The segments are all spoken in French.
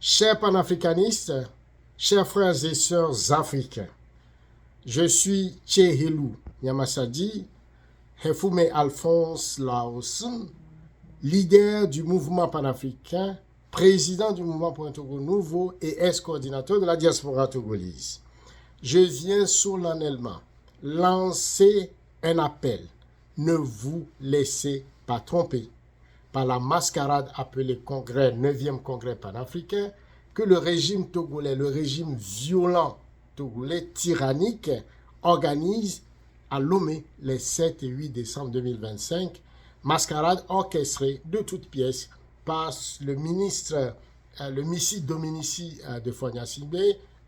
Chers panafricanistes, chers frères et sœurs africains, je suis Tchehilou Yamasadi, Hefoume Alphonse Laosun, leader du mouvement panafricain, président du mouvement pour un Togo nouveau et ex-coordinateur de la diaspora togolaise. Je viens solennellement lancer un appel. Ne vous laissez pas tromper par la mascarade appelée Congrès, 9e Congrès panafricain, que le régime togolais, le régime violent togolais, tyrannique, organise à Lomé les 7 et 8 décembre 2025, mascarade orchestrée de toutes pièces par le ministre, le Missi Dominici de Fogna-Simbe,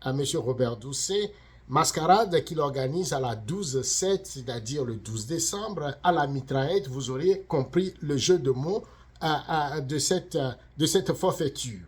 M. Robert Doucet, mascarade qu'il organise à la 12-7, c'est-à-dire le 12 décembre, à la mitraillette. Vous aurez compris le jeu de mots de cette forfaiture.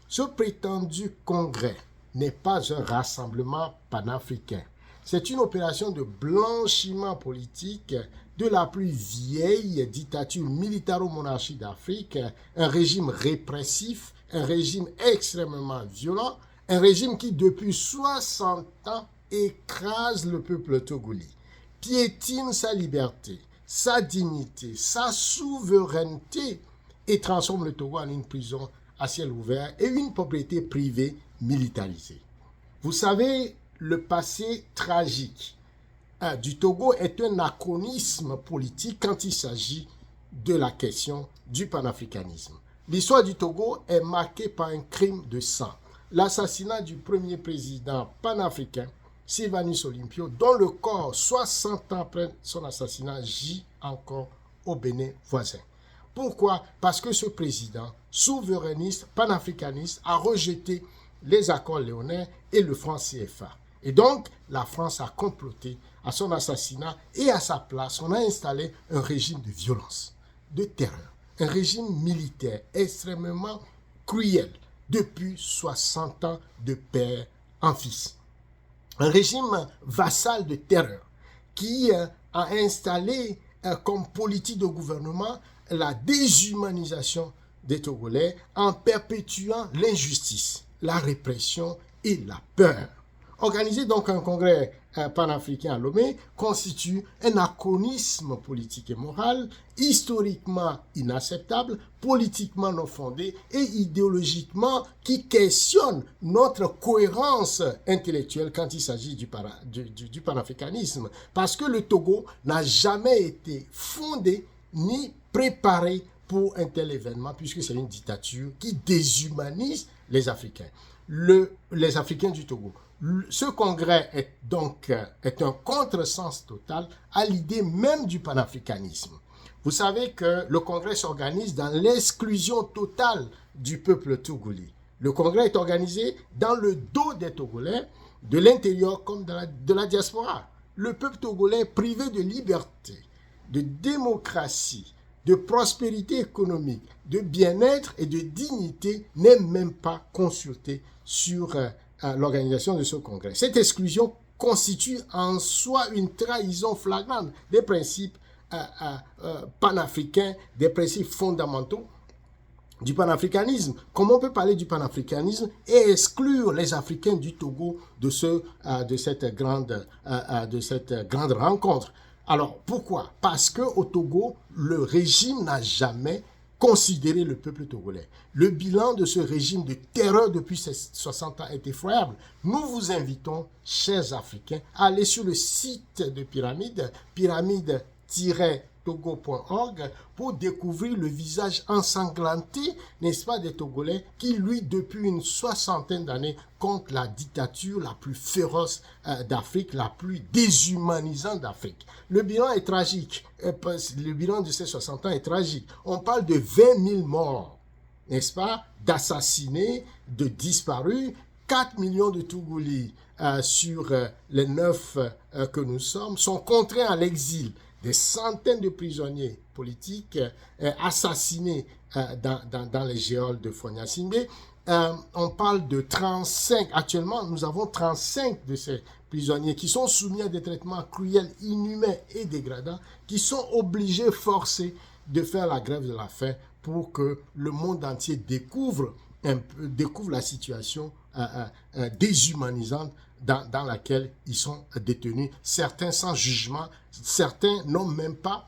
Ce prétendu congrès n'est pas un rassemblement panafricain. C'est une opération de blanchiment politique de la plus vieille dictature militaro-monarchie d'Afrique, un régime répressif, un régime extrêmement violent, un régime qui depuis 60 ans écrase le peuple togolais, piétine sa liberté, sa dignité, sa souveraineté et transforme le Togo en une prison à ciel ouvert et une propriété privée militarisée. Vous savez, le passé tragique du Togo est un anachronisme politique quand il s'agit de la question du panafricanisme. L'histoire du Togo est marquée par un crime de sang, l'assassinat du premier président panafricain, Sylvanus Olympio, dont le corps, 60 ans après son assassinat, gît encore au Bénin voisin. Pourquoi? Parce que ce président, souverainiste, panafricaniste, a rejeté les accords léonins et le franc CFA. Et donc, la France a comploté à son assassinat et à sa place, on a installé un régime de violence, de terreur, un régime militaire extrêmement cruel depuis 60 ans de père en fils. Un régime vassal de terreur qui a installé comme politique de gouvernement la déshumanisation des Togolais en perpétuant l'injustice, la répression et la peur. Organiser donc un congrès panafricain à Lomé constitue un anachronisme politique et moral historiquement inacceptable, politiquement non fondé et idéologiquement qui questionne notre cohérence intellectuelle quand il s'agit du panafricanisme. Parce que le Togo n'a jamais été fondé ni préparé pour un tel événement, puisque c'est une dictature qui déshumanise les Africains, les Africains du Togo. Ce congrès est un contresens total à l'idée même du panafricanisme. Vous savez que le congrès s'organise dans l'exclusion totale du peuple togolais. Le congrès est organisé dans le dos des Togolais, de l'intérieur comme de la diaspora. Le peuple togolais est privé de liberté, de démocratie, de prospérité économique, de bien-être et de dignité n'est même pas consulté sur l'organisation de ce congrès. Cette exclusion constitue en soi une trahison flagrante des principes panafricains, des principes fondamentaux du panafricanisme. Comment on peut parler du panafricanisme et exclure les Africains du Togo de cette grande rencontre? Alors, pourquoi? Parce qu'au Togo, le régime n'a jamais considéré le peuple togolais. Le bilan de ce régime de terreur depuis ces 60 ans est effroyable. Nous vous invitons, chers Africains, à aller sur le site de Pyramide, pyramide-togo.org, pour découvrir le visage ensanglanté, n'est-ce pas, des Togolais qui, lui, depuis une soixantaine d'années, contre la dictature la plus féroce d'Afrique, la plus déshumanisante d'Afrique. Le bilan est tragique. Le bilan de ces 60 ans est tragique. On parle de 20 000 morts, n'est-ce pas, d'assassinés, de disparus, 4 millions de Togolais sur les 9 que nous sommes sont contraints à l'exil. Des centaines de prisonniers politiques assassinés dans les geôles de Fogna-Simbe. On parle de 35, actuellement nous avons 35 de ces prisonniers qui sont soumis à des traitements cruels, inhumains et dégradants, qui sont obligés, forcés de faire la grève de la faim pour que le monde entier découvre découvrent la situation déshumanisante dans laquelle ils sont détenus. Certains sans jugement, certains n'ont même pas,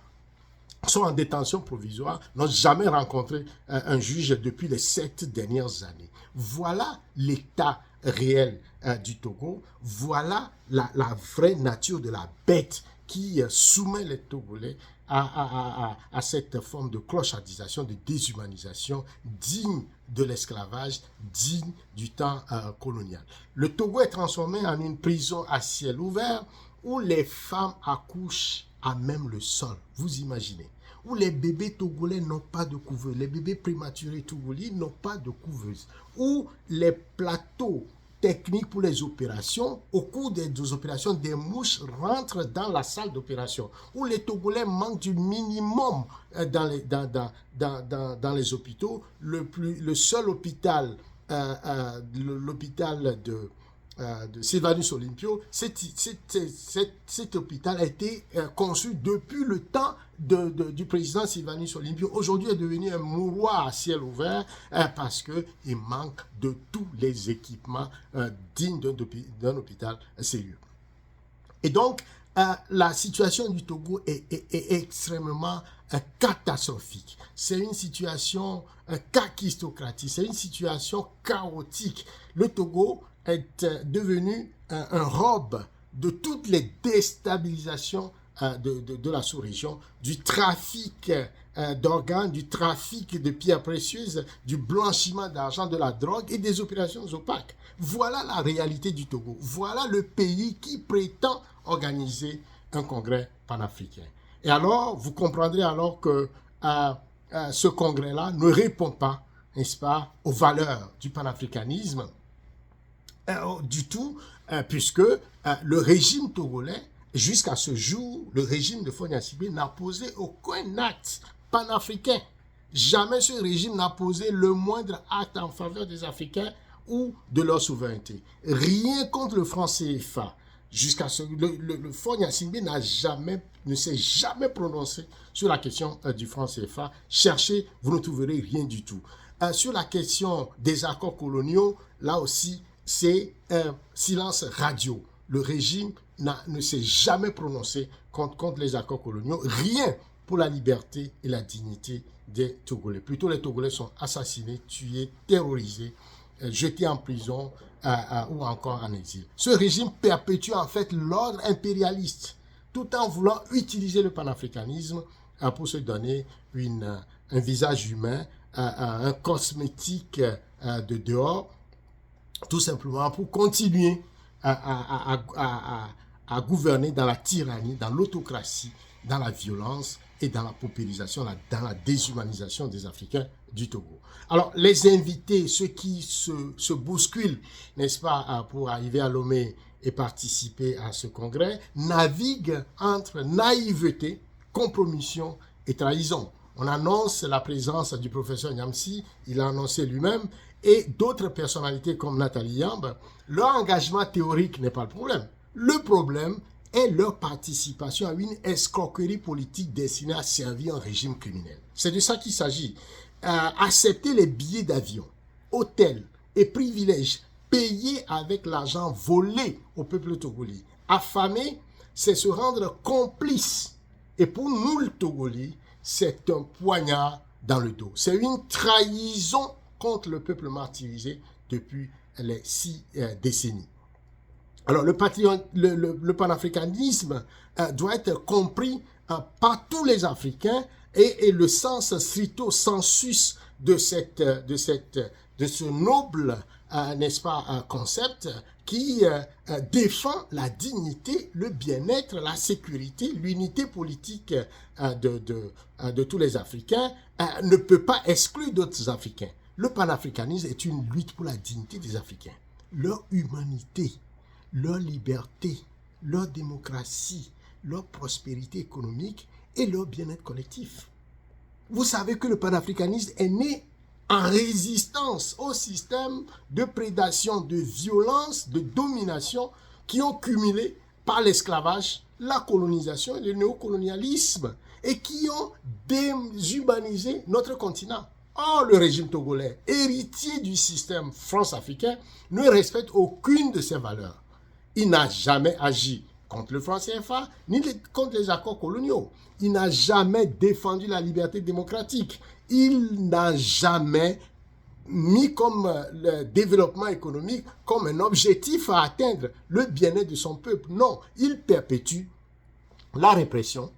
sont en détention provisoire, n'ont jamais rencontré un juge depuis les 7 dernières années. Voilà l'état réel du Togo. Voilà la vraie nature de la bête qui soumet les Togolais à cette forme de clochardisation, de déshumanisation digne de l'esclavage, digne du temps colonial. Le Togo est transformé en une prison à ciel ouvert où les femmes accouchent à même le sol. Vous imaginez? Où les bébés togolais n'ont pas de couveuse, les bébés prématurés togolais n'ont pas de couveuse, où les plateaux techniques pour les opérations, au cours des opérations, des mouches rentrent dans la salle d'opération, où les Togolais manquent du minimum dans les hôpitaux. Le seul hôpital, l'hôpital de Sylvanus Olympio, cet hôpital a été conçu depuis le temps du président Sylvanus Olympio. Aujourd'hui est devenu un mouroir à ciel ouvert parce qu'il manque de tous les équipements dignes d'un hôpital sérieux. Et donc, la situation du Togo est extrêmement catastrophique. C'est une situation kakistocratique, c'est une situation chaotique. Le Togo est devenu un robe de toutes les déstabilisations de la sous-région, du trafic d'organes, du trafic de pierres précieuses, du blanchiment d'argent, de la drogue et des opérations opaques. Voilà la réalité du Togo. Voilà le pays qui prétend organiser un congrès panafricain. Et alors, vous comprendrez alors que ce congrès-là ne répond pas, n'est-ce pas, aux valeurs du panafricanisme du tout, puisque le régime togolais, jusqu'à ce jour, le régime de Faure Gnassingbé n'a posé aucun acte panafricain. Jamais ce régime n'a posé le moindre acte en faveur des Africains ou de leur souveraineté. Rien contre le franc CFA. Jusqu'à ce le Faure Gnassingbé ne s'est jamais prononcé sur la question du franc CFA. Cherchez, vous ne trouverez rien du tout. Sur la question des accords coloniaux, là aussi, c'est un silence radio. Le régime ne s'est jamais prononcé contre les accords coloniaux. Rien pour la liberté et la dignité des Togolais. Plutôt, les Togolais sont assassinés, tués, terrorisés, jetés en prison ou encore en exil. Ce régime perpétue en fait l'ordre impérialiste, tout en voulant utiliser le panafricanisme pour se donner un visage humain, un cosmétique de dehors, tout simplement pour continuer à gouverner dans la tyrannie, dans l'autocratie, dans la violence et dans la paupérisation, dans la déshumanisation des Africains du Togo. Alors, les invités, ceux qui se bousculent, n'est-ce pas, pour arriver à Lomé et participer à ce congrès, naviguent entre naïveté, compromission et trahison. On annonce la présence du professeur Nyamsi, il a annoncé lui-même, et d'autres personnalités comme Nathalie Yamb. Leur engagement théorique n'est pas le problème. Le problème est leur participation à une escroquerie politique destinée à servir un régime criminel. C'est de ça qu'il s'agit. Accepter les billets d'avion, hôtels et privilèges payés avec l'argent volé au peuple togolais. Affamé, c'est se rendre complice. Et pour nous, le Togolais, c'est un poignard dans le dos. C'est une trahison contre le peuple martyrisé depuis les 6 décennies. Alors, le panafricanisme doit être compris par tous les Africains et le sens stricto sensus de ce noble, n'est-ce pas, concept qui défend la dignité, le bien-être, la sécurité, l'unité politique de tous les Africains, ne peut pas exclure d'autres Africains. Le panafricanisme est une lutte pour la dignité des Africains, leur humanité, leur liberté, leur démocratie, leur prospérité économique et leur bien-être collectif. Vous savez que le panafricanisme est né en résistance au système de prédation, de violence, de domination qui ont cumulé par l'esclavage, la colonisation et le néocolonialisme et qui ont déshumanisé notre continent. Or, le régime togolais, héritier du système france-africain, ne respecte aucune de ces valeurs. Il n'a jamais agi contre le franc CFA, ni contre les accords coloniaux. Il n'a jamais défendu la liberté démocratique. Il n'a jamais mis comme le développement économique comme un objectif à atteindre, le bien-être de son peuple. Non, il perpétue la répression,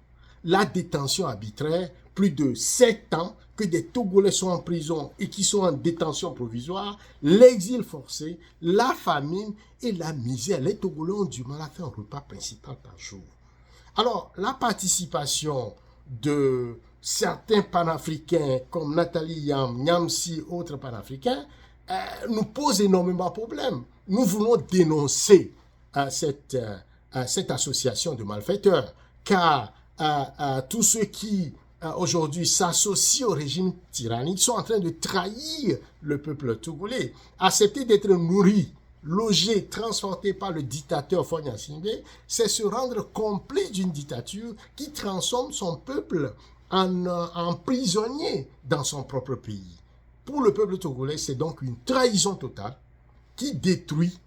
la détention arbitraire, plus de 7 ans que des Togolais sont en prison et qui sont en détention provisoire, l'exil forcé, la famine et la misère. Les Togolais ont du mal à faire un repas principal par jour. Alors, la participation de certains panafricains comme Nathalie Yam, Nyamsi, autres panafricains, nous pose énormément de problèmes. Nous voulons dénoncer cette association de malfaiteurs, car tous ceux qui aujourd'hui s'associent au régime tyrannique sont en train de trahir le peuple togolais. Accepter d'être nourri, logé, transporté par le dictateur Faure Gnassingbé, c'est se rendre complice d'une dictature qui transforme son peuple en prisonnier dans son propre pays. Pour le peuple togolais, c'est donc une trahison totale qui détruit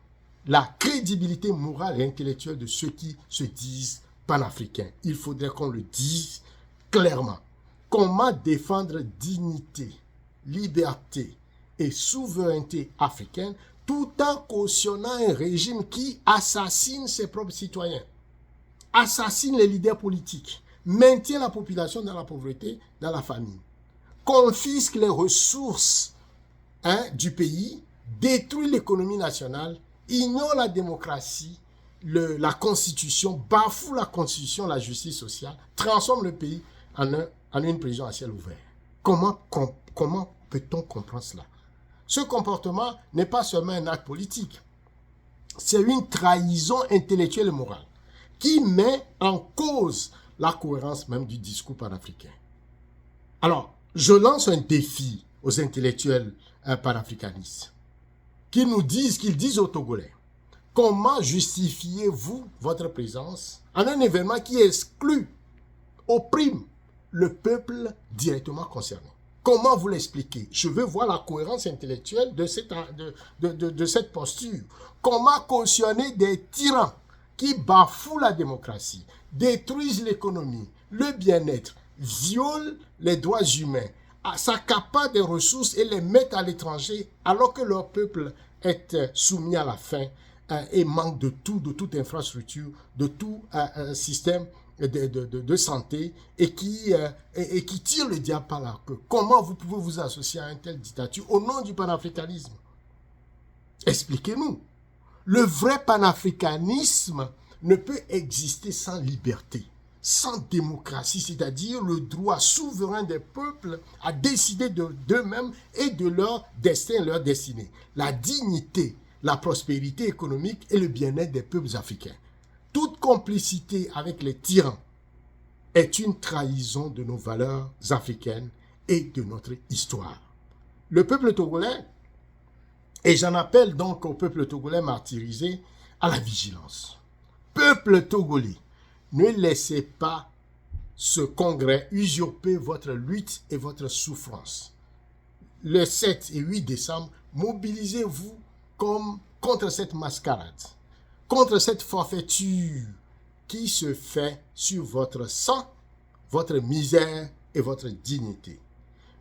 la crédibilité morale et intellectuelle de ceux qui se disent panafricains. Il faudrait qu'on le dise clairement. Comment défendre dignité, liberté et souveraineté africaine tout en cautionnant un régime qui assassine ses propres citoyens, assassine les leaders politiques, maintient la population dans la pauvreté, dans la famine, confisque les ressources du pays, détruit l'économie nationale, ignore la démocratie, la constitution, bafoue la constitution, la justice sociale, transforme le pays en une prison à ciel ouvert. Comment peut-on comprendre cela? Ce comportement n'est pas seulement un acte politique, c'est une trahison intellectuelle et morale qui met en cause la cohérence même du discours panafricain. Alors, je lance un défi aux intellectuels panafricanistes qu'ils disent aux Togolais, comment justifiez-vous votre présence en un événement qui exclut, opprime le peuple directement concerné? Comment vous l'expliquez? Je veux voir la cohérence intellectuelle de cette posture. Comment cautionner des tyrans qui bafouent la démocratie, détruisent l'économie, le bien-être, violent les droits humains, s'accaparent des ressources et les mettent à l'étranger alors que leur peuple est soumis à la faim et manque de toute infrastructure, de tout système de santé et qui tire le diable par la queue. Comment vous pouvez vous associer à une telle dictature au nom du panafricanisme? Expliquez-nous. Le vrai panafricanisme ne peut exister sans liberté, sans démocratie, c'est-à-dire le droit souverain des peuples à décider d'eux-mêmes et de leur destin, leur destinée. La dignité, la prospérité économique et le bien-être des peuples africains. Toute complicité avec les tyrans est une trahison de nos valeurs africaines et de notre histoire. Le peuple togolais, et j'en appelle donc au peuple togolais martyrisé, à la vigilance. Peuple togolais, ne laissez pas ce congrès usurper votre lutte et votre souffrance. Le 7 et 8 décembre, mobilisez-vous contre cette mascarade, contre cette forfaiture qui se fait sur votre sang, votre misère et votre dignité.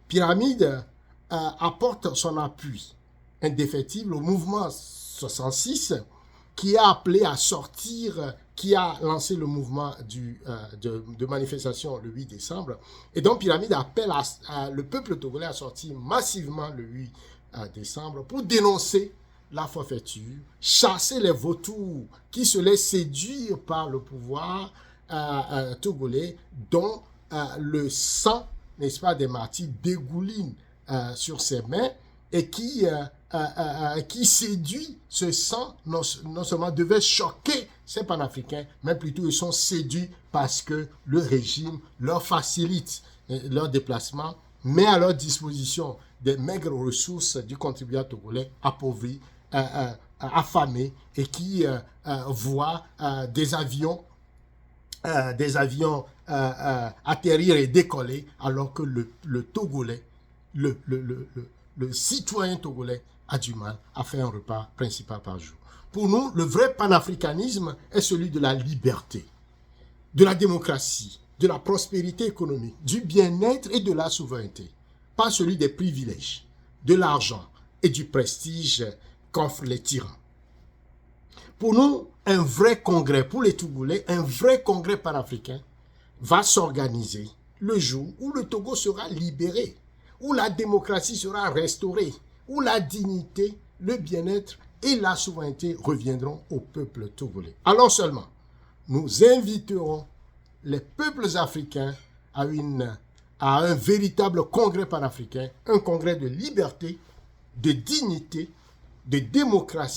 Pyramide apporte son appui indéfectible au mouvement 66 qui a appelé à sortir, qui a lancé le mouvement de manifestation le 8 décembre. Et donc Pyramide appelle le peuple togolais à sortir massivement le 8 décembre pour dénoncer la forfaiture, chasser les vautours qui se laissent séduire par le pouvoir togolais dont le sang, n'est-ce pas, des martyrs dégouline sur ses mains et qui séduit ce sang, non seulement devait choquer ces panafricains, mais plutôt ils sont séduits parce que le régime leur facilite leur déplacement, met à leur disposition des maigres ressources du contribuable togolais appauvri, affamé et qui voit des avions atterrir et décoller alors que le Togolais le citoyen togolais a du mal à faire un repas principal par jour. Pour nous, le vrai panafricanisme est celui de la liberté, de la démocratie, de la prospérité économique, du bien-être et de la souveraineté, pas celui des privilèges, de l'argent et du prestige qu'offrent les tyrans. Pour nous, un vrai congrès, pour les Togolais, un vrai congrès panafricain va s'organiser le jour où le Togo sera libéré, où la démocratie sera restaurée, où la dignité, le bien-être et la souveraineté reviendront au peuple togolais. Alors seulement, nous inviterons les peuples africains à un véritable congrès panafricain, un congrès de liberté, de dignité, de démocratie